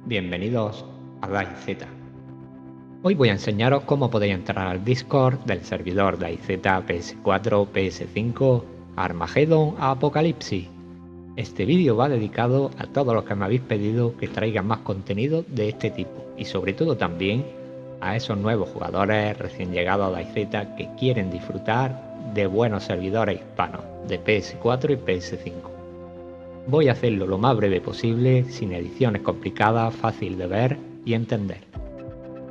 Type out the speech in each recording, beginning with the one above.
Bienvenidos a DayZ. Hoy voy a enseñaros cómo podéis entrar al Discord del servidor DayZ PS4, PS5, Armageddon a Apocalipsis. Este vídeo va dedicado a todos los que me habéis pedido que traigan más contenido de este tipo y sobre todo también a esos nuevos jugadores recién llegados a DayZ que quieren disfrutar de buenos servidores hispanos de PS4 y PS5. Voy a hacerlo lo más breve posible, sin ediciones complicadas, fácil de ver y entender.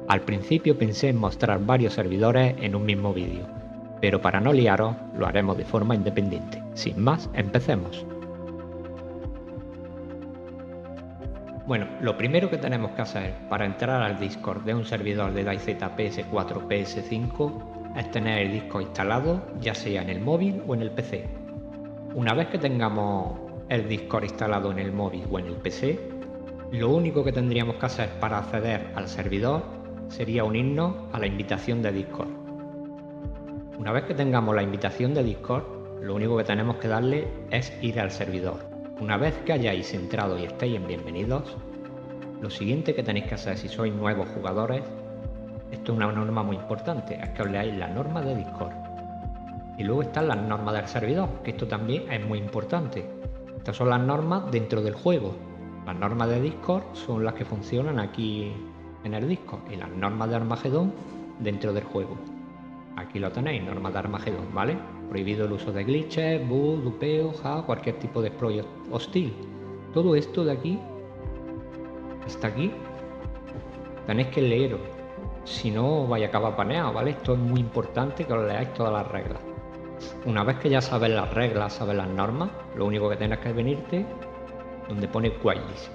Al principio pensé en mostrar varios servidores en un mismo vídeo, pero para no liaros lo haremos de forma independiente. Sin más, empecemos. Bueno, lo primero que tenemos que hacer para entrar al Discord de un servidor de DayZ PS4 PS5 es tener el disco instalado, ya sea en el móvil o en el PC. Una vez que tengamos el Discord instalado en el móvil o en el PC, lo único que tendríamos que hacer para acceder al servidor sería unirnos a la invitación de Discord. Una vez que tengamos la invitación de Discord, lo único que tenemos que darle es ir al servidor. Una vez que hayáis entrado y estéis en bienvenidos, lo siguiente que tenéis que hacer si sois nuevos jugadores, esto es una norma muy importante, es que os leáis las normas de Discord. Y luego están las normas del servidor, que esto también es muy importante. Estas son las normas dentro del juego. Las normas de Discord son las que funcionan aquí en el Discord y las normas de Armageddon dentro del juego. Aquí lo tenéis, normas de Armageddon, ¿vale? Prohibido el uso de glitches, bugs, dupeo, hack, cualquier tipo de exploit hostil. Todo esto de aquí, hasta aquí, tenéis que leeros. Si no, vais a acabar paneado, ¿vale? Esto es muy importante que os leáis todas las reglas. Una vez que ya sabes las reglas, sabes las normas, lo único que tienes que es venirte donde pone whitelist.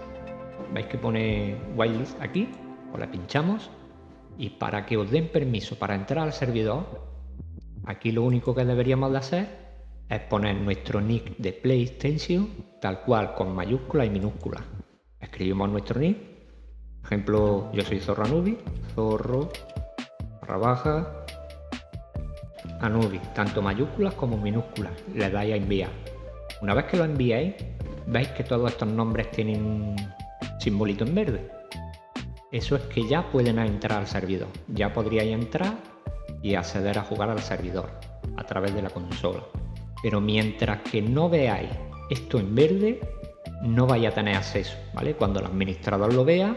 Veis que pone whitelist aquí, os la pinchamos y para que os den permiso para entrar al servidor, aquí lo único que deberíamos de hacer es poner nuestro nick de PlayStation tal cual con mayúsculas y minúsculas. Escribimos nuestro nick, por ejemplo, yo soy Zorro Anubi, Zorro _ Anubi, tanto mayúsculas como minúsculas, le dais a enviar. Una vez que lo enviáis, veis que todos estos nombres tienen un simbolito en verde. Eso es que ya pueden entrar al servidor, ya podríais entrar y acceder a jugar al servidor a través de la consola. Pero mientras que no veáis esto en verde, no vais a tener acceso, ¿vale? Cuando el administrador lo vea,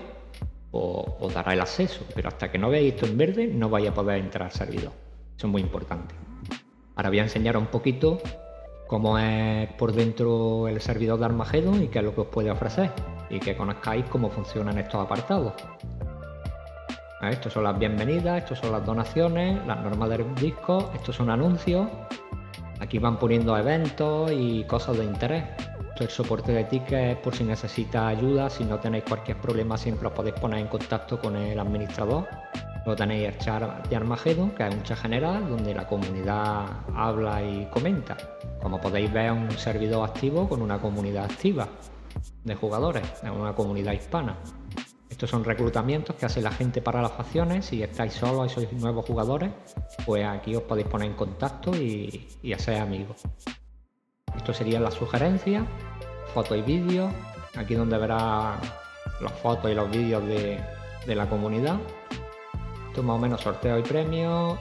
os dará el acceso, pero hasta que no veáis esto en verde, no vais a poder entrar al servidor. Eso es muy importante. Ahora voy a enseñaros un poquito cómo es por dentro el servidor de Armageddon y qué es lo que os puede ofrecer y que conozcáis cómo funcionan estos apartados. Estos son las bienvenidas, estos son las donaciones, las normas del disco, estos son anuncios. Aquí van poniendo eventos y cosas de interés. Esto es el soporte de tickets por si necesitáis ayuda, si no tenéis cualquier problema siempre os podéis poner en contacto con el administrador. Luego tenéis el chat de Armageddon, que es un chat general donde la comunidad habla y comenta. Como podéis ver, es un servidor activo con una comunidad activa de jugadores, es una comunidad hispana. Estos son reclutamientos que hace la gente para las facciones. Si estáis solos y sois nuevos jugadores, pues aquí os podéis poner en contacto y hacer amigos. Esto serían las sugerencias, fotos y vídeos. Aquí donde verás las fotos y los vídeos de la comunidad. Esto más o menos sorteos y premios.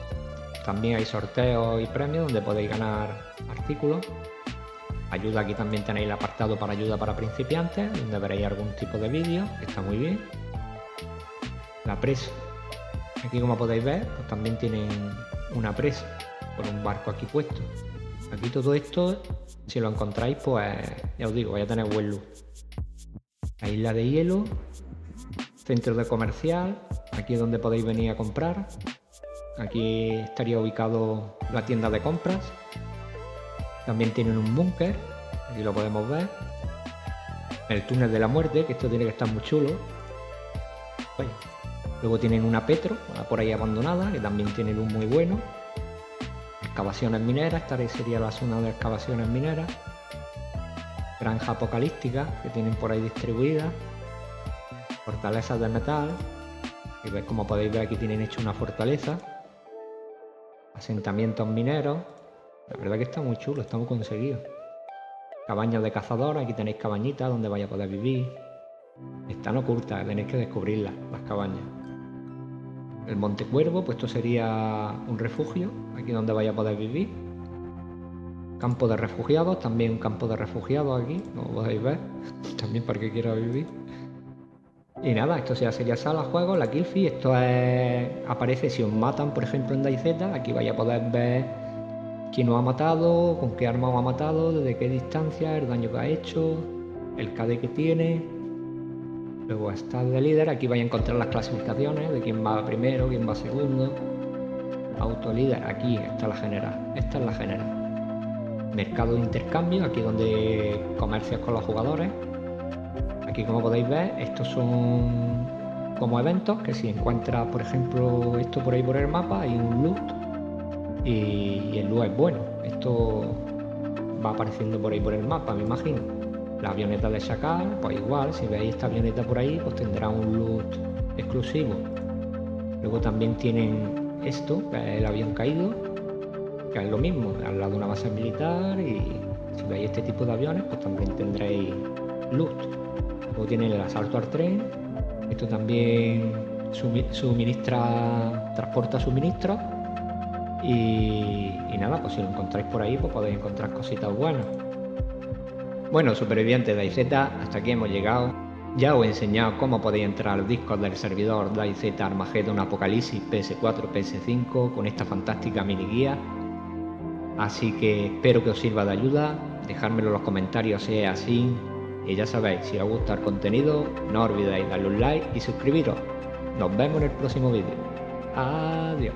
También hay sorteos y premios donde podéis ganar artículos. Ayuda, aquí también tenéis el apartado para ayuda para principiantes, donde veréis algún tipo de vídeo, que está muy bien. La presa. Aquí, como podéis ver, pues también tienen una presa con un barco aquí puesto. Aquí todo esto, si lo encontráis, pues ya os digo, vais a tener buen luz. La isla de hielo, centro de comercial, aquí es donde podéis venir a comprar. Aquí estaría ubicado la tienda de compras. También tienen un búnker, aquí lo podemos ver. El túnel de la muerte, que esto tiene que estar muy chulo. Bueno. Luego tienen una Petro, por ahí abandonada, que también tiene luz muy bueno. Excavaciones mineras, esta sería la zona de excavaciones mineras. Granja apocalíptica, que tienen por ahí distribuidas. Fortalezas de metal. Y veis, como podéis ver, aquí tienen hecho una fortaleza. Asentamientos mineros. La verdad que está muy chulo, está muy conseguido. Cabañas de cazadores, aquí tenéis cabañitas donde vais a poder vivir. Están ocultas, tenéis que descubrirlas, las cabañas. El Monte Cuervo, pues esto sería un refugio, aquí donde vais a poder vivir. Campo de refugiados, también un campo de refugiados aquí, como podéis ver, también para que quiera vivir. Y nada, esto ya sería sala, juegos, la Killfish, esto aparece si os matan, por ejemplo en DayZ, aquí vais a poder ver quién os ha matado, con qué arma os ha matado, desde qué distancia, el daño que ha hecho, el KD que tiene. Luego está de líder, aquí vais a encontrar las clasificaciones de quién va primero, quién va segundo. Autolíder, aquí está la general, esta es la general. Mercado de intercambio, aquí donde comercias con los jugadores. Aquí, como podéis ver, estos son como eventos que si encuentras, por ejemplo, esto por ahí por el mapa, hay un loot y el loot es bueno. Esto va apareciendo por ahí por el mapa, me imagino. La avioneta de Shakar, pues igual, si veis esta avioneta por ahí, pues tendrá un loot exclusivo. Luego también tienen esto, que es el avión caído, que es lo mismo, al lado de una base militar, y si veis este tipo de aviones, pues también tendréis loot. Luego tienen el asalto al tren, esto también transporta suministros, y nada, pues si lo encontráis por ahí, pues podéis encontrar cositas buenas. Bueno, supervivientes de DayZ, hasta aquí hemos llegado. Ya os he enseñado cómo podéis entrar al Discord del servidor DayZ Armageddon Apocalipsis PS4, PS5 con esta fantástica mini guía. Así que espero que os sirva de ayuda, dejármelo en los comentarios si es así. Y ya sabéis, si os gusta el contenido, no olvidéis darle un like y suscribiros. Nos vemos en el próximo vídeo. Adiós.